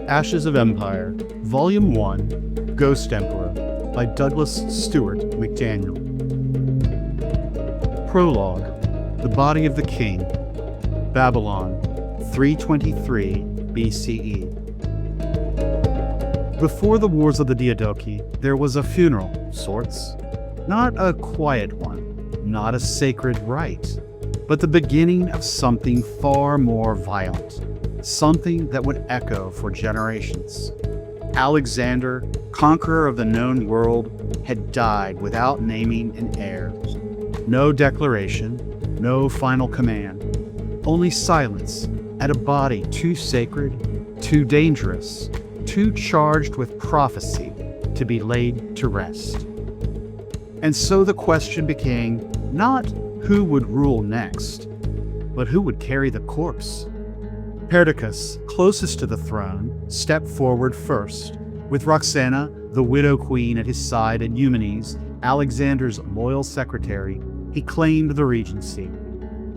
Ashes of Empire, Volume 1, Ghost Emperor, by Douglas Stewart McDaniel. Prologue, The Body of the King, Babylon, 323 BCE. Before the Wars of the Diadochi, there was a funeral, sorts. Not a quiet one, not a sacred rite, but the beginning of something far more violent, something that would echo for generations. Alexander, conqueror of the known world, had died without naming an heir. No declaration, no final command, only silence at a body too sacred, too dangerous, too charged with prophecy to be laid to rest. And so the question became not who would rule next, but who would carry the corpse. Perdiccas, closest to the throne, stepped forward first, with Roxana, the widow queen, at his side, and Eumenes, Alexander's loyal secretary. He claimed the regency.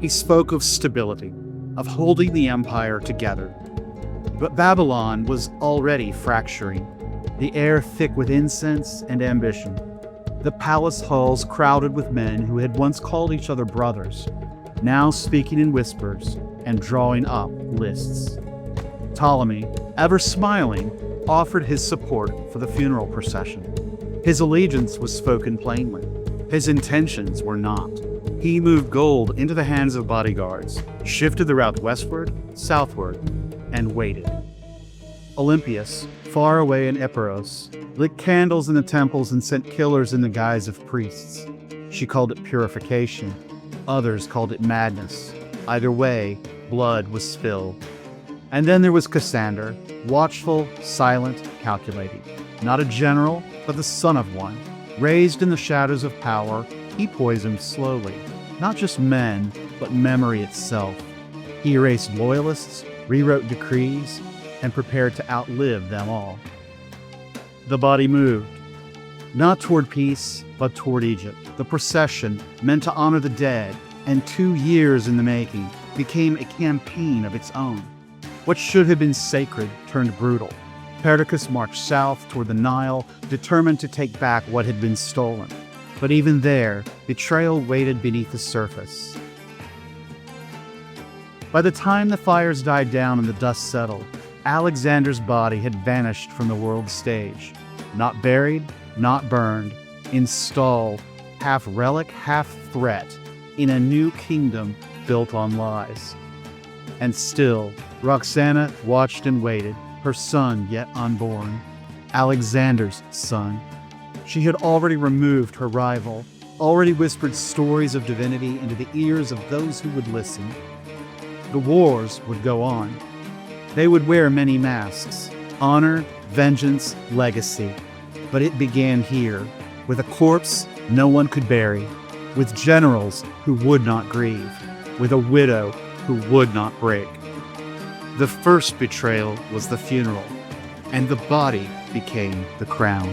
He spoke of stability, of holding the empire together. But Babylon was already fracturing, the air thick with incense and ambition. The palace halls crowded with men who had once called each other brothers, now speaking in whispers and drawing up lists. Ptolemy, ever smiling, offered his support for the funeral procession. His allegiance was spoken plainly. His intentions were not. He moved gold into the hands of bodyguards, shifted the route westward, southward, and waited. Olympias, far away in Epirus, lit candles in the temples and sent killers in the guise of priests. She called it purification. Others called it madness. Either way, blood was spilled. And then there was Cassander, watchful, silent, calculating. Not a general, but the son of one. Raised in the shadows of power, he poisoned slowly. Not just men, but memory itself. He erased loyalists, rewrote decrees, and prepared to outlive them all. The body moved, not toward peace, but toward Egypt. The procession, meant to honor the dead, and 2 years in the making, became a campaign of its own. What should have been sacred turned brutal. Perdiccas marched south toward the Nile, determined to take back what had been stolen. But even there, betrayal waited beneath the surface. By the time the fires died down and the dust settled, Alexander's body had vanished from the world stage. Not buried, not burned, installed, half relic, half threat, in a new kingdom built on lies. And still, Roxana watched and waited, her son yet unborn, Alexander's son. She had already removed her rival, already whispered stories of divinity into the ears of those who would listen. The wars would go on. They would wear many masks: honor, vengeance, legacy. But it began here, with a corpse no one could bury, with generals who would not grieve, with a widow who would not break. The first betrayal was the funeral, and the body became the crown.